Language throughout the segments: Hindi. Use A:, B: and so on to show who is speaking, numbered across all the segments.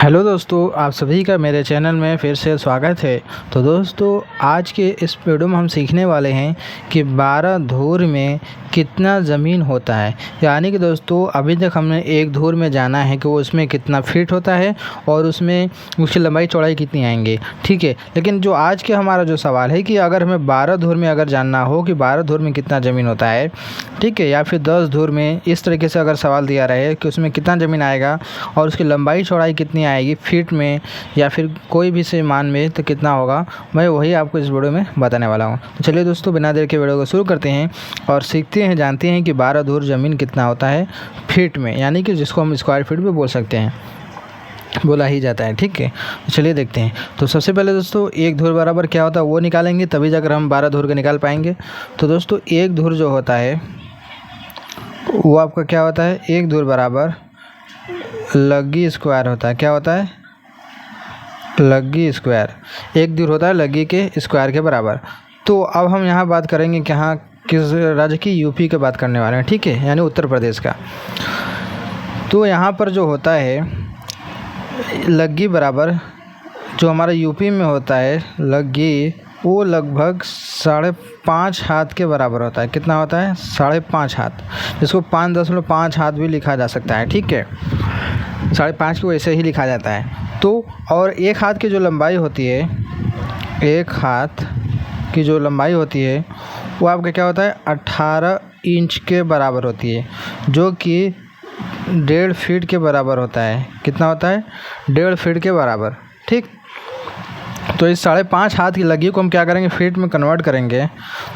A: हेलो दोस्तों, आप सभी का मेरे चैनल में फिर से स्वागत है। तो दोस्तों, आज के इस वीडियो में हम सीखने वाले हैं कि 12 धूर में कितना ज़मीन होता है। यानी कि दोस्तों, अभी तक हमने एक धूर में जाना है कि वो उसमें कितना फीट होता है और उसमें उसकी लंबाई चौड़ाई कितनी आएंगे, ठीक है। लेकिन जो आज के हमारा जो सवाल है कि अगर हमें 12 धूर में अगर जानना हो कि 12 धूर में कितना ज़मीन होता है, ठीक है, या फिर 10 धूर में, इस तरीके से अगर सवाल दिया रहे कि उसमें कितना ज़मीन आएगा और उसकी लंबाई चौड़ाई कितनी आएगी फीट में या फिर कोई भी से मान में, तो कितना होगा, मैं वही आपको इस वीडियो में बताने वाला हूँ। तो चलिए दोस्तों, बिना देर के वीडियो को शुरू करते हैं और सीखते हैं, जानते हैं कि 12 धूर ज़मीन कितना होता है फीट में, यानी कि जिसको हम स्क्वायर फीट भी बोल सकते हैं, बोला ही जाता है, ठीक है। तो चलिए देखते हैं। तो सबसे पहले दोस्तों, एक धूर बराबर क्या होता है वो निकालेंगे, तभी जाकर हम 12 धूर का निकाल पाएंगे। तो दोस्तों, एक धूर जो होता है वो आपका क्या होता है, एक धूर बराबर लग्गी स्क्वायर होता है। क्या होता है? लग्गी स्क्वायर। एक धूर होता है लग्गी के स्क्वायर के बराबर। तो अब हम यहाँ बात करेंगे कि हाँ, किस राज्य की, यूपी की बात करने वाले हैं, ठीक है, यानी उत्तर प्रदेश का। तो यहाँ पर जो होता है लग्गी बराबर, जो हमारा यूपी में होता है लग्गी, वो लगभग 5.5 हाथ के बराबर होता है। कितना होता है? 5.5 हाथ, जिसको 5.5 हाथ भी लिखा जा सकता है, ठीक है। 5.5 को वैसे ही लिखा जाता है। तो और एक हाथ की जो लंबाई होती है, एक हाथ की जो लंबाई होती है वो आपका क्या होता है, 18 इंच के बराबर होती है, जो कि 1.5 फीट के बराबर होता है। कितना होता है? 1.5 फीट के बराबर, ठीक। तो इस 5.5 हाथ की लगी को हम क्या करेंगे, फीट में कन्वर्ट करेंगे।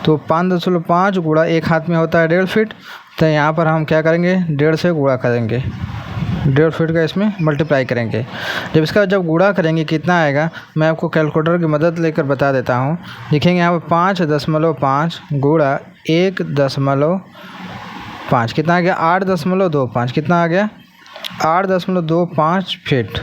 A: तो 5.5 गुणा एक हाथ में होता है 1.5 फीट। तो यहाँ पर हम क्या करेंगे, 1.5 से गुणा करेंगे, 1.5 फीट का इसमें मल्टीप्लाई करेंगे। जब गुणा करेंगे कितना आएगा, मैं आपको कैलकुलेटर की मदद लेकर बता देता हूँ। लिखेंगे यहाँ पर 5.5 गुणा 1.5, कितना आ गया, 8.25। कितना आ गया? 8.25 फीट।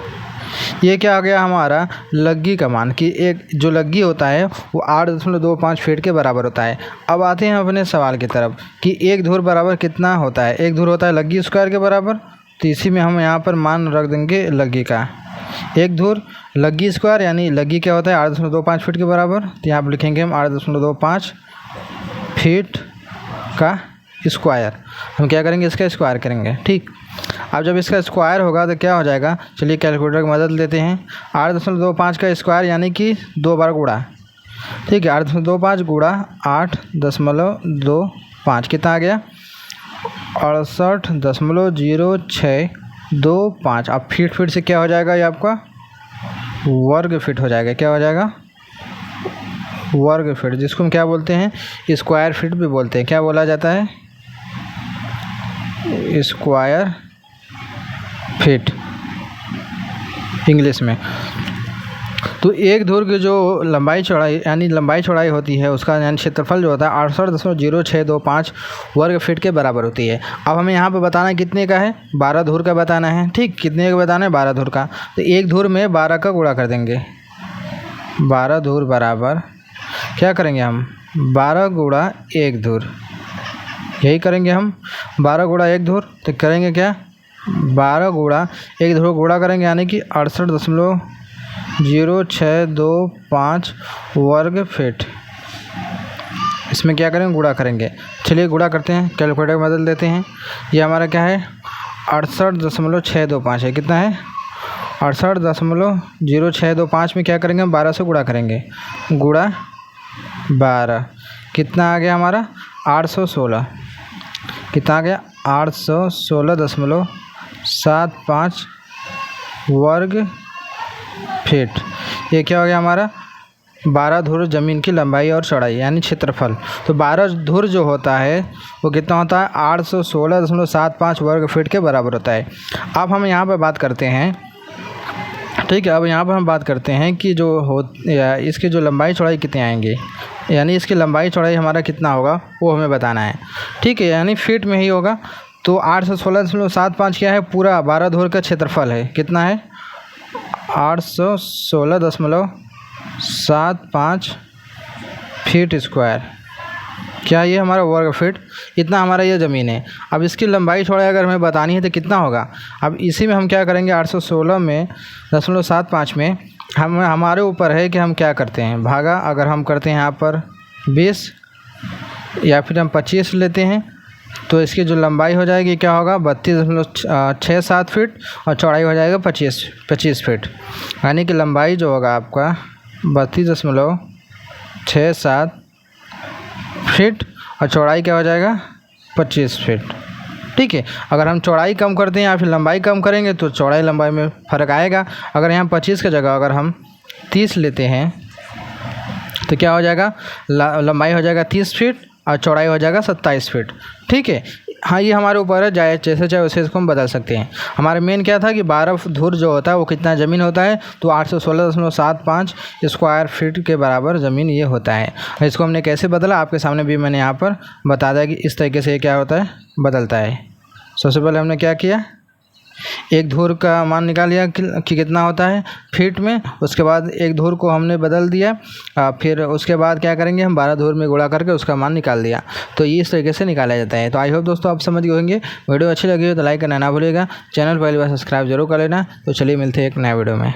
A: ये क्या आ गया हमारा लग्गी का मान, कि एक जो लग्गी होता है वो 8.25 फीट के बराबर होता है। अब आते हैं अपने सवाल की तरफ कि एक धूर बराबर कितना होता है। एक धूर होता है लग्गी स्क्वायर के बराबर। तो इसी में हम यहाँ पर मान रख देंगे लग्गी का। एक धूर लग्गी स्क्वायर, यानी लग्गी क्या होता है, 8.25 फीट के बराबर। तो यहाँ पर लिखेंगे हम 8.25 फीट का स्क्वायर। हम क्या करेंगे, इसका स्क्वायर करेंगे, ठीक। अब जब इसका स्क्वायर होगा तो क्या हो जाएगा, चलिए कैलकुलेटर की मदद लेते हैं। 8.25 का स्क्वायर यानी कि 2 बार गुणा, ठीक है। 8.25 गुणा 8.25, कितना आ गया, 68.0625। अब फीट से क्या हो जाएगा, ये आपका वर्ग फीट हो जाएगा। क्या हो जाएगा? वर्ग फीट, जिसको हम क्या बोलते हैं, स्क्वायर फीट भी बोलते हैं। क्या बोला जाता है? स्क्वायर फीट इंग्लिश में। तो एक धूर की जो लंबाई चौड़ाई, यानी लंबाई चौड़ाई होती है उसका, यानी क्षेत्रफल जो होता है 68.0625 वर्ग फीट के बराबर होती है। अब हमें यहाँ पे बताना है कितने का है, 12 धूर का बताना है, ठीक। कितने का बताना है? 12 धूर का। तो एक धूर में 12 का गुणा कर देंगे। 12 धूर बराबर क्या करेंगे हम, 12 गुणा एक धूर, यही करेंगे हम। 12 गुणा एक धूर, तो करेंगे क्या, 12 गुणा एक धूर गुणा करेंगे, यानी कि 68.0625 वर्ग फीट। इसमें क्या करेंगे, गुणा करेंगे। चलिए गुणा करते हैं, कैलकुलेटर की मदद लेते हैं। ये हमारा क्या है, 68.625 है। कितना है? 68.0625 में क्या करेंगे हम, 12 से गुणा करेंगे। गुणा 12, कितना आ गया हमारा, 816। कितना आ गया, 816.75 वर्ग फीट। ये क्या हो गया हमारा, 12 धुर ज़मीन की लंबाई और चौड़ाई, यानी क्षेत्रफल। तो 12 धुर जो होता है वो कितना होता है, 816.75 वर्ग फीट के बराबर होता है। अब हम यहाँ पर बात करते हैं, ठीक है। अब यहाँ पर हम बात करते हैं कि जो इसकी जो लंबाई चौड़ाई कितनी आएंगी, यानी इसकी लंबाई चौड़ाई हमारा कितना होगा वो हमें बताना है, ठीक है, यानी फीट में ही होगा। तो 816.75 क्या है, पूरा 12 धूर का क्षेत्रफल है। कितना है, 816.75 फीट स्क्वायर, क्या ये हमारा वर्ग फीट, इतना हमारा ये ज़मीन है। अब इसकी लंबाई चौड़ाई अगर हमें बतानी है तो कितना होगा। अब इसी में हम क्या करेंगे, 816 में 0.75 में हमारे ऊपर है कि हम क्या करते हैं, भागा अगर हम करते हैं यहाँ पर 20 या फिर हम 25 लेते हैं तो इसकी जो लंबाई हो जाएगी क्या होगा 32.67 फीट और चौड़ाई हो जाएगा 25 फीट। यानी कि लंबाई जो होगा आपका 32.67 फीट और चौड़ाई क्या हो जाएगा 25 फीट। ठीक है, अगर हम चौड़ाई कम करते हैं या फिर लंबाई कम करेंगे तो चौड़ाई लंबाई में फ़र्क आएगा। अगर यहाँ 25 की जगह अगर हम 30 लेते हैं तो क्या हो जाएगा, लंबाई हो जाएगा 30 फीट और चौड़ाई हो जाएगा 27 फीट। ठीक है, हाँ ये हमारे ऊपर है, जैसे चाहे वैसे इसको हम बदल सकते हैं। हमारे मेन क्या था कि 12 धुर जो होता है वो कितना ज़मीन होता है, तो 816.75 स्क्वायर फीट के बराबर ज़मीन ये होता है। इसको हमने कैसे बदला आपके सामने भी मैंने यहाँ पर बता दिया कि इस तरीके से ये क्या होता है, बदलता है। सबसे पहले हमने क्या किया, एक धुर का मान निकाल लिया कि कितना होता है फीट में, उसके बाद एक धुर को हमने बदल दिया, फिर उसके बाद क्या करेंगे हम 12 धुर में गुणा करके उसका मान निकाल दिया। तो ये इस तरीके से निकाला जाता है। तो आई होप दोस्तों आप समझ गए होंगे। वीडियो अच्छी लगी हो तो लाइक करना ना भूलिएगा, चैनल पहली बार सब्सक्राइब जरूर कर लेना। तो चलिए मिलते हैं एक नया वीडियो में।